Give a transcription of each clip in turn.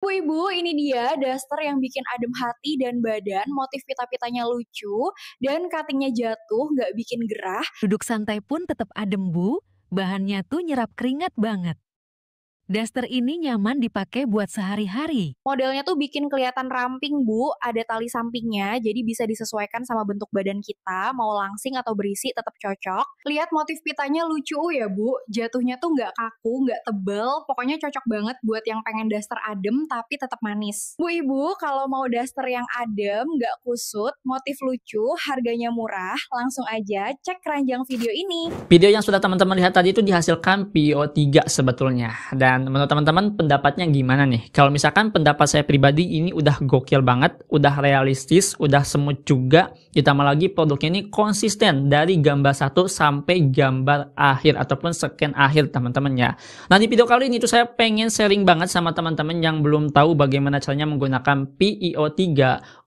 Bu Ibu, ini dia daster yang bikin adem hati dan badan, motif pita-pitanya lucu, dan cuttingnya jatuh nggak bikin gerah. Duduk santai pun tetap adem, Bu. Bahannya tuh nyerap keringat banget. Daster ini nyaman dipakai buat sehari-hari. Modelnya tuh bikin kelihatan ramping, Bu. Ada tali sampingnya, jadi bisa disesuaikan sama bentuk badan kita, mau langsing atau berisi tetap cocok. Lihat motif pitanya lucu ya, Bu. Jatuhnya tuh nggak kaku, nggak tebel, pokoknya cocok banget buat yang pengen daster adem tapi tetap manis. Bu Ibu, kalau mau daster yang adem, nggak kusut, motif lucu, harganya murah, langsung aja cek keranjang video ini. Video yang sudah teman-teman lihat tadi itu dihasilkan PO3 sebetulnya. Dan menurut teman-teman pendapatnya gimana nih? Kalau misalkan pendapat saya pribadi ini udah gokil banget, udah realistis, udah semut juga. Ditambah lagi produknya ini konsisten dari gambar 1 sampai gambar akhir ataupun scan akhir teman-teman ya. Nah di video kali ini tuh saya pengen sharing banget sama teman-teman yang belum tahu bagaimana caranya menggunakan PIO3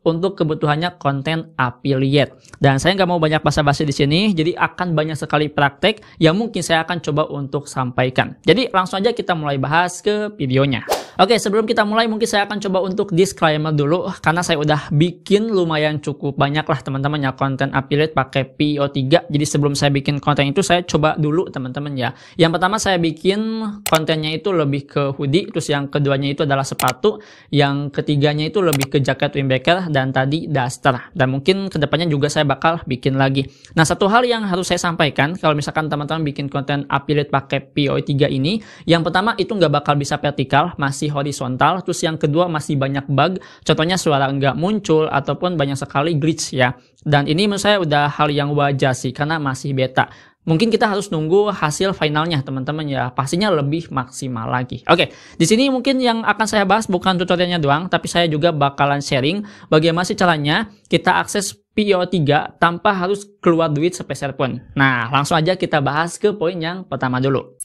untuk kebutuhannya konten affiliate. Dan saya nggak mau banyak basa-basi di sini, jadi akan banyak sekali praktek yang mungkin saya akan coba untuk sampaikan. Jadi langsung aja kita mulai bahas ke videonya. Oke, sebelum kita mulai mungkin saya akan coba untuk disclaimer dulu karena saya udah bikin lumayan cukup banyak lah teman-teman ya konten affiliate pakai PO3. Jadi sebelum saya bikin konten itu saya coba dulu teman-teman ya. Yang pertama saya bikin kontennya itu lebih ke hoodie, terus yang keduanya itu adalah sepatu, yang ketiganya itu lebih ke jaket windbreaker dan tadi daster. Dan mungkin kedepannya juga saya bakal bikin lagi. Nah, satu hal yang harus saya sampaikan kalau misalkan teman-teman bikin konten affiliate pakai PO3 ini, yang pertama itu nggak bakal bisa vertikal, masih horizontal, terus yang kedua masih banyak bug, contohnya suara nggak muncul ataupun banyak sekali glitch ya. Dan ini menurut saya udah hal yang wajar sih karena masih beta. Mungkin kita harus nunggu hasil finalnya teman-teman ya, pastinya lebih maksimal lagi. Oke, di sini mungkin yang akan saya bahas bukan tutorialnya doang, tapi saya juga bakalan sharing bagaimana sih caranya kita akses PIO3 tanpa harus keluar duit sepeser pun. Nah, langsung aja kita bahas ke poin yang pertama dulu.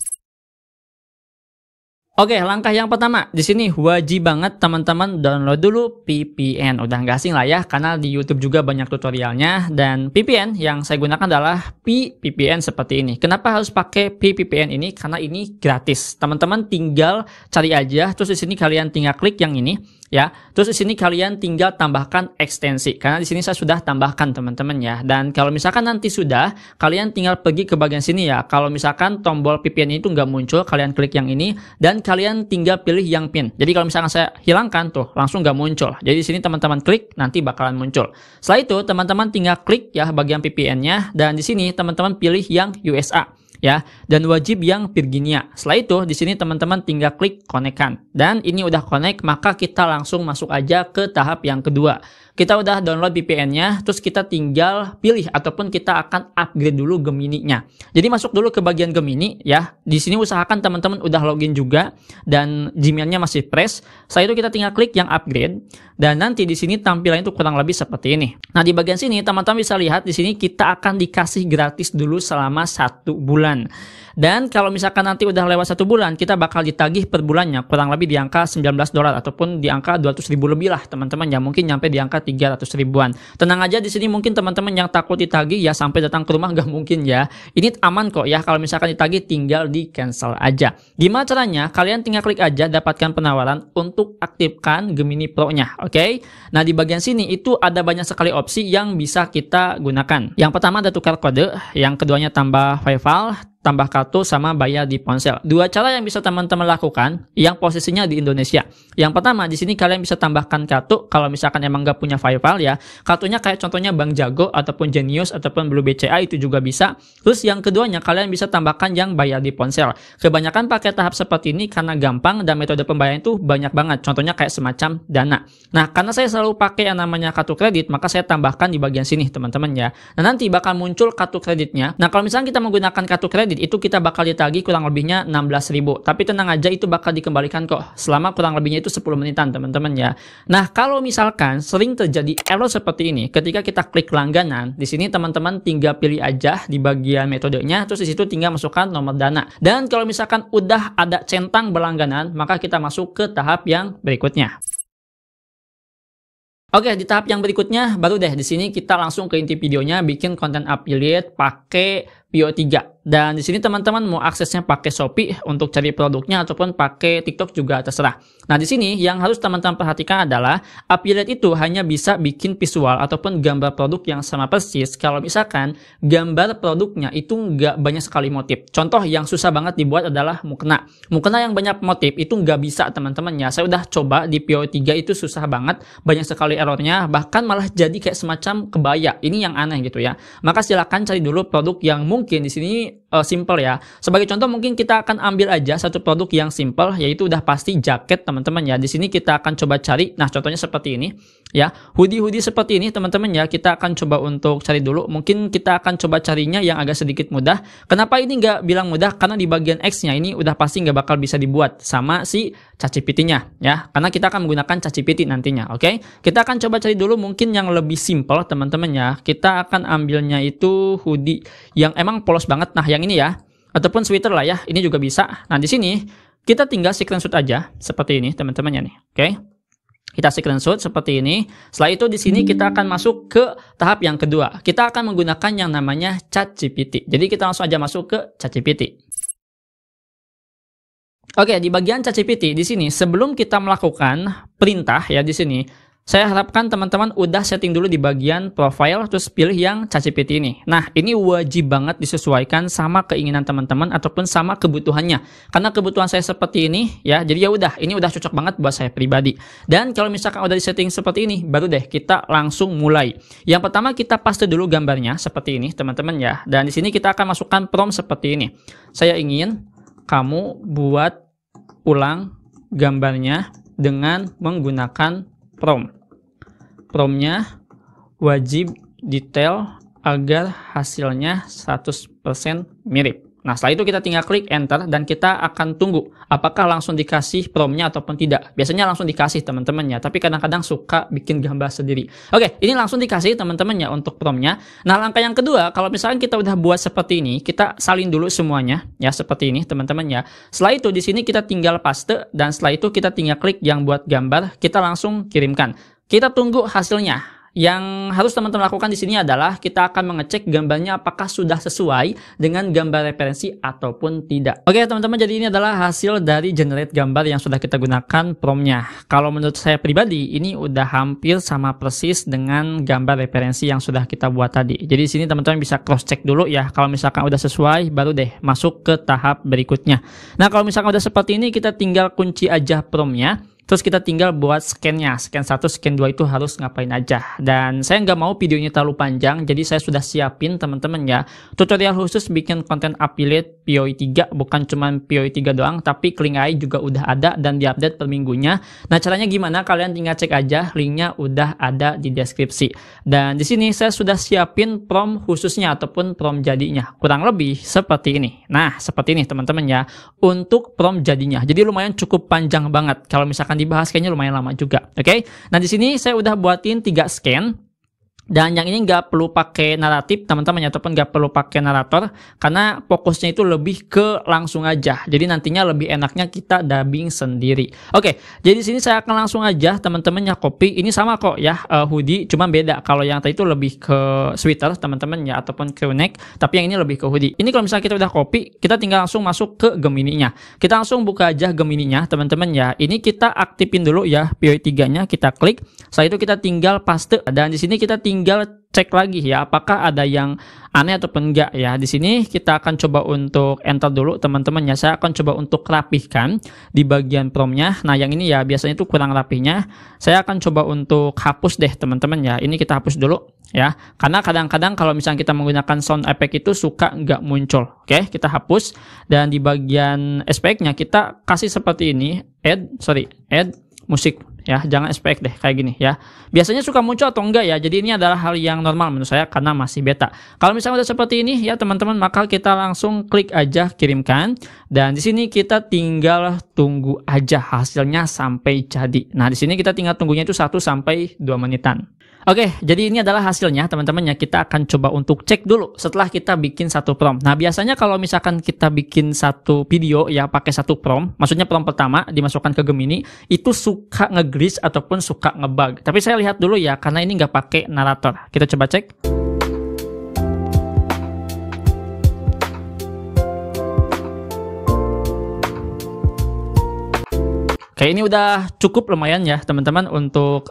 Oke, langkah yang pertama di sini wajib banget teman-teman download dulu VPN. Udah nggak asing lah ya, karena di YouTube juga banyak tutorialnya. Dan VPN yang saya gunakan adalah VPN seperti ini. Kenapa harus pakai VPN ini? Karena ini gratis. Teman-teman tinggal cari aja. Terus di sini kalian tinggal klik yang ini. Ya, terus di sini kalian tinggal tambahkan ekstensi karena di sini saya sudah tambahkan teman-teman ya. Dan kalau misalkan nanti sudah, kalian tinggal pergi ke bagian sini ya. Kalau misalkan tombol VPN itu nggak muncul, kalian klik yang ini dan kalian tinggal pilih yang pin. Jadi kalau misalkan saya hilangkan tuh, langsung nggak muncul. Jadi di sini teman-teman klik, nanti bakalan muncul. Setelah itu teman-teman tinggal klik ya bagian VPN-nya dan di sini teman-teman pilih yang USA. Ya, dan wajib yang Virginia. Setelah itu di sini teman-teman tinggal klik connect-kan. Dan ini udah connect, maka kita langsung masuk aja ke tahap yang kedua. Kita udah download VPN-nya, terus kita tinggal pilih ataupun kita akan upgrade dulu Gemini-nya. Jadi masuk dulu ke bagian Gemini ya. Di sini usahakan teman-teman udah login juga dan Gmail-nya masih fresh. Setelah itu kita tinggal klik yang upgrade dan nanti di sini tampilan itu kurang lebih seperti ini. Nah, di bagian sini teman-teman bisa lihat di sini kita akan dikasih gratis dulu selama 1 bulan. Dan kalau misalkan nanti udah lewat 1 bulan, kita bakal ditagih per bulannya kurang lebih di angka $19 ataupun di angka 200.000 lebih lah teman-teman ya, mungkin nyampe di angka 300 ribuan. Tenang aja di sini mungkin teman-teman yang takut ditagih ya sampai datang ke rumah nggak mungkin ya. Ini aman kok ya, kalau misalkan ditagih tinggal di cancel aja. Gimana caranya? Kalian tinggal klik aja dapatkan penawaran untuk aktifkan Gemini Pro-nya, oke? Nah, di bagian sini itu ada banyak sekali opsi yang bisa kita gunakan. Yang pertama ada tukar kode, yang keduanya tambah file, tambah kartu sama bayar di ponsel. Dua cara yang bisa teman-teman lakukan yang posisinya di Indonesia. Yang pertama di sini kalian bisa tambahkan kartu kalau misalkan emang nggak punya file ya. Kartunya kayak contohnya Bank Jago ataupun Genius ataupun Blue BCA itu juga bisa. Terus yang keduanya kalian bisa tambahkan yang bayar di ponsel. Kebanyakan pakai tahap seperti ini karena gampang dan metode pembayaran itu banyak banget. Contohnya kayak semacam Dana. Nah, karena saya selalu pakai yang namanya kartu kredit, maka saya tambahkan di bagian sini teman-teman ya. Nah, nanti bakal muncul kartu kreditnya. Nah, kalau misalnya kita menggunakan kartu kredit itu kita bakal ditagih kurang lebihnya 16.000. Tapi tenang aja itu bakal dikembalikan kok selama kurang lebihnya itu 10 menitan teman-teman ya. Nah, kalau misalkan sering terjadi error seperti ini ketika kita klik langganan, di sini teman-teman tinggal pilih aja di bagian metodenya, terus di situ tinggal masukkan nomor Dana. Dan kalau misalkan udah ada centang berlangganan, maka kita masuk ke tahap yang berikutnya. Oke, di tahap yang berikutnya baru deh di sini kita langsung ke inti videonya bikin konten affiliate pakai PIO3. Dan di sini teman-teman mau aksesnya pakai Shopee untuk cari produknya ataupun pakai TikTok juga terserah. Nah, di sini yang harus teman-teman perhatikan adalah affiliate itu hanya bisa bikin visual ataupun gambar produk yang sama persis kalau misalkan gambar produknya itu nggak banyak sekali motif. Contoh yang susah banget dibuat adalah mukena. Mukena yang banyak motif itu nggak bisa teman-teman ya. Saya udah coba di PO3 itu susah banget, banyak sekali errornya, bahkan malah jadi kayak semacam kebaya. Ini yang aneh gitu ya. Maka silakan cari dulu produk yang mungkin di sini simple ya. Sebagai contoh mungkin kita akan ambil aja satu produk yang simple, yaitu udah pasti jaket teman-teman ya. Di sini kita akan coba cari, nah contohnya seperti ini ya, hoodie seperti ini teman-teman ya. Kita akan coba untuk cari dulu, mungkin kita akan coba carinya yang agak sedikit mudah. Kenapa ini nggak bilang mudah? Karena di bagian X-nya ini udah pasti nggak bakal bisa dibuat sama si ChatGPT-nya ya, karena kita akan menggunakan ChatGPT nantinya. Oke, kita akan coba cari dulu mungkin yang lebih simple teman-teman ya. Kita akan ambilnya itu hoodie yang emang polos banget. Nah, yang ini ya, ataupun sweater lah ya, ini juga bisa. Nah, di sini kita tinggal screenshot aja seperti ini teman-teman ya nih. Oke, kita screenshot seperti ini. Setelah itu di sini kita akan masuk ke tahap yang kedua. Kita akan menggunakan yang namanya ChatGPT. Jadi kita langsung aja masuk ke ChatGPT. Oke, di bagian ChatGPT di sini sebelum kita melakukan perintah ya, di sini saya harapkan teman-teman udah setting dulu di bagian profile, terus pilih yang ChatGPT ini. Nah, ini wajib banget disesuaikan sama keinginan teman-teman ataupun sama kebutuhannya. Karena kebutuhan saya seperti ini ya, jadi ya udah, ini udah cocok banget buat saya pribadi. Dan kalau misalkan udah di setting seperti ini, baru deh kita langsung mulai. Yang pertama kita paste dulu gambarnya seperti ini, teman-teman ya. Dan di sini kita akan masukkan prompt seperti ini. Saya ingin kamu buat ulang gambarnya dengan menggunakan prompt. Promptnya wajib detail agar hasilnya 100% mirip. Nah, setelah itu kita tinggal klik enter dan kita akan tunggu apakah langsung dikasih promptnya ataupun tidak. Biasanya langsung dikasih teman-teman ya, tapi kadang-kadang suka bikin gambar sendiri. Oke, ini langsung dikasih teman-teman ya untuk promptnya. Nah, langkah yang kedua, kalau misalkan kita udah buat seperti ini, kita salin dulu semuanya ya seperti ini teman-teman ya. Setelah itu di sini kita tinggal paste dan setelah itu kita tinggal klik yang buat gambar, kita langsung kirimkan. Kita tunggu hasilnya. Yang harus teman-teman lakukan di sini adalah kita akan mengecek gambarnya apakah sudah sesuai dengan gambar referensi ataupun tidak. Oke teman-teman, jadi ini adalah hasil dari generate gambar yang sudah kita gunakan promptnya. Kalau menurut saya pribadi ini udah hampir sama persis dengan gambar referensi yang sudah kita buat tadi. Jadi di sini teman-teman bisa cross check dulu ya. Kalau misalkan udah sesuai baru deh masuk ke tahap berikutnya. Nah kalau misalkan udah seperti ini kita tinggal kunci aja promptnya. Terus kita tinggal buat scan-nya. Scan 1, scan 2 itu harus ngapain aja. Dan saya nggak mau videonya terlalu panjang, jadi saya sudah siapin teman-teman ya tutorial khusus bikin konten affiliate POI 3. Bukan cuma POI 3 doang, tapi Kling AI juga udah ada dan diupdate per minggunya. Nah caranya gimana? Kalian tinggal cek aja, linknya udah ada di deskripsi. Dan di sini saya sudah siapin prompt khususnya ataupun prompt jadinya. Kurang lebih seperti ini. Nah seperti ini teman-teman ya untuk prompt jadinya. Jadi lumayan cukup panjang banget. Kalau misalkan dibahas kayaknya lumayan lama juga. Oke. Nah, di sini saya udah buatin 3 scan. Dan yang ini nggak perlu pakai naratif teman-teman ya, ataupun nggak perlu pakai narator karena fokusnya itu lebih ke langsung aja. Jadi nantinya lebih enaknya kita dubbing sendiri. Oke, jadi di sini saya akan langsung aja teman-teman ya copy. Ini sama kok ya hoodie, cuma beda. Kalau yang tadi itu lebih ke sweater teman-teman ya ataupun crew neck, tapi yang ini lebih ke hoodie. Ini kalau misalnya kita udah copy, kita tinggal langsung masuk ke Gemini-nya. Kita langsung buka aja Gemini-nya teman-teman ya. Ini kita aktifin dulu ya POI 3-nya, kita klik. Setelah itu kita tinggal paste dan di sini kita tinggal cek lagi ya apakah ada yang aneh ataupun enggak ya. Di sini kita akan coba untuk enter dulu teman-teman ya. Saya akan coba untuk rapihkan di bagian promptnya. Nah yang ini ya biasanya itu kurang rapihnya. Saya akan coba untuk hapus deh teman-teman ya. Ini kita hapus dulu ya. Karena kadang-kadang kalau misalnya kita menggunakan sound effect itu suka nggak muncul. Oke, kita hapus dan di bagian SPX-nya kita kasih seperti ini. Add musik ya, jangan SPX deh kayak gini ya. Biasanya suka muncul atau enggak ya. Jadi ini adalah hal yang normal menurut saya karena masih beta. Kalau misalnya udah seperti ini ya teman-teman, maka kita langsung klik aja kirimkan dan di sini kita tinggal tunggu aja hasilnya sampai jadi. Nah, di sini kita tinggal tunggunya itu 1 sampai 2 menitan. Oke, jadi ini adalah hasilnya teman-teman ya. Kita akan coba untuk cek dulu setelah kita bikin satu prompt. Nah, biasanya kalau misalkan kita bikin satu video ya pakai satu prompt, maksudnya prompt pertama dimasukkan ke Gemini, itu suka nge-glitch ataupun suka nge-bug. Tapi saya lihat dulu ya, karena ini nggak pakai narator. Kita coba cek. Oke, ini udah cukup lumayan ya teman-teman untuk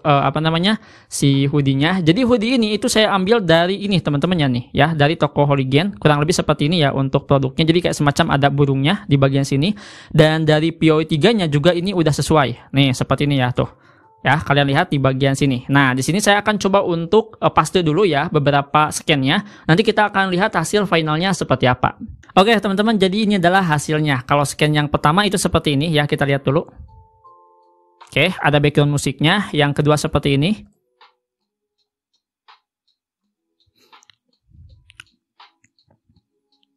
si hoodie-nya. Jadi hoodie ini itu saya ambil dari ini teman-teman nih ya, dari toko Holigen. Kurang lebih seperti ini ya untuk produknya. Jadi kayak semacam ada burungnya di bagian sini, dan dari POI 3-nya juga ini udah sesuai. Nih, seperti ini ya tuh. Ya, kalian lihat di bagian sini. Nah, di sini saya akan coba untuk paste dulu ya beberapa scan-nya. Nanti kita akan lihat hasil finalnya seperti apa. Oke, teman-teman, jadi ini adalah hasilnya. Kalau scan yang pertama itu seperti ini ya, kita lihat dulu. Oke, ada background musiknya. Yang kedua seperti ini.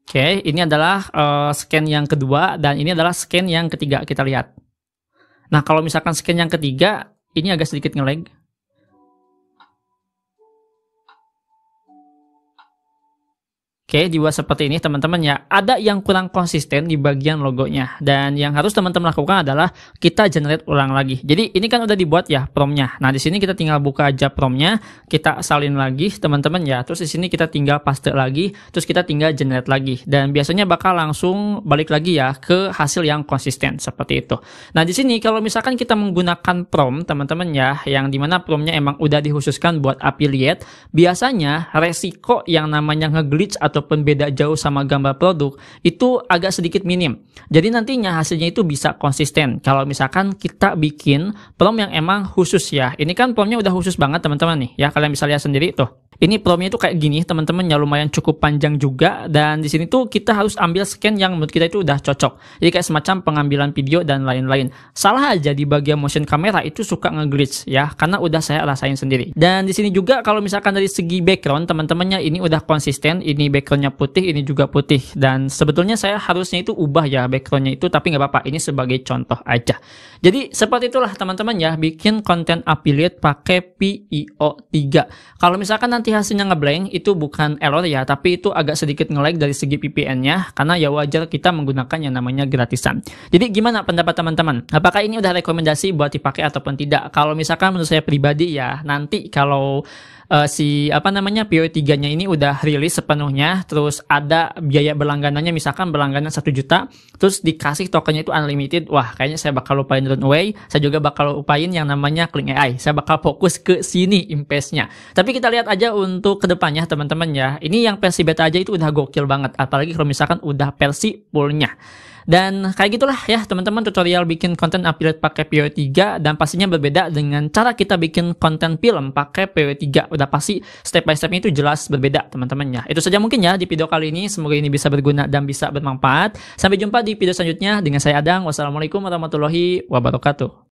Oke, ini adalah scan yang kedua, dan ini adalah scan yang ketiga. Kita lihat. Nah, kalau misalkan scan yang ketiga, ini agak sedikit nge-lag. Oke, dibuat seperti ini teman-teman ya. Ada yang kurang konsisten di bagian logonya. Dan yang harus teman-teman lakukan adalah kita generate ulang lagi. Jadi ini kan udah dibuat ya promnya. Nah, di sini kita tinggal buka aja promnya, kita salin lagi teman-teman ya. Terus di sini kita tinggal paste lagi, terus kita tinggal generate lagi. Dan biasanya bakal langsung balik lagi ya ke hasil yang konsisten seperti itu. Nah, di sini kalau misalkan kita menggunakan prom teman-teman ya, yang dimana promnya emang udah dikhususkan buat affiliate, biasanya resiko yang namanya nge-glitch ataupun beda jauh sama gambar produk itu agak sedikit minim. Jadi nantinya hasilnya itu bisa konsisten. Kalau misalkan kita bikin prom yang emang khusus ya. Ini kan promnya udah khusus banget teman-teman nih ya. Kalian bisa lihat sendiri tuh. Ini promnya itu kayak gini teman-teman ya, lumayan cukup panjang juga, dan di sini tuh kita harus ambil scan yang menurut kita itu udah cocok. Jadi kayak semacam pengambilan video dan lain-lain. Salah aja di bagian motion kamera itu suka nge-glitch ya, karena udah saya rasain sendiri. Dan di sini juga kalau misalkan dari segi background teman-temannya ini udah konsisten, ini backgroundnya putih, ini juga putih, dan sebetulnya saya harusnya itu ubah ya backgroundnya itu, tapi nggak apa-apa, ini sebagai contoh aja. Jadi seperti itulah teman-teman ya, bikin konten affiliate pakai PIO 3. Kalau misalkan nanti hasilnya ngeblank, itu bukan error ya, tapi itu agak sedikit nge-lag dari segi VPN-nya, karena ya wajar kita menggunakan yang namanya gratisan. Jadi gimana pendapat teman-teman? Apakah ini udah rekomendasi buat dipakai ataupun tidak? Kalau misalkan menurut saya pribadi ya, nanti kalau POI 3-nya ini udah rilis sepenuhnya, terus ada biaya berlangganannya, misalkan berlangganan 1 juta, terus dikasih tokennya itu unlimited, wah kayaknya saya bakal lupain Runway, saya juga bakal lupain yang namanya Kling AI, saya bakal fokus ke sini investnya. Tapi kita lihat aja untuk kedepannya teman-teman ya, ini yang versi beta aja itu udah gokil banget, apalagi kalau misalkan udah versi fullnya. Dan kayak gitulah ya teman-teman tutorial bikin konten affiliate pakai POI 3, dan pastinya berbeda dengan cara kita bikin konten film pakai POI 3. Udah pasti step by stepnya itu jelas berbeda teman-teman ya. Itu saja mungkin ya di video kali ini, semoga ini bisa berguna dan bisa bermanfaat. Sampai jumpa di video selanjutnya dengan saya Adang. Wassalamualaikum warahmatullahi wabarakatuh.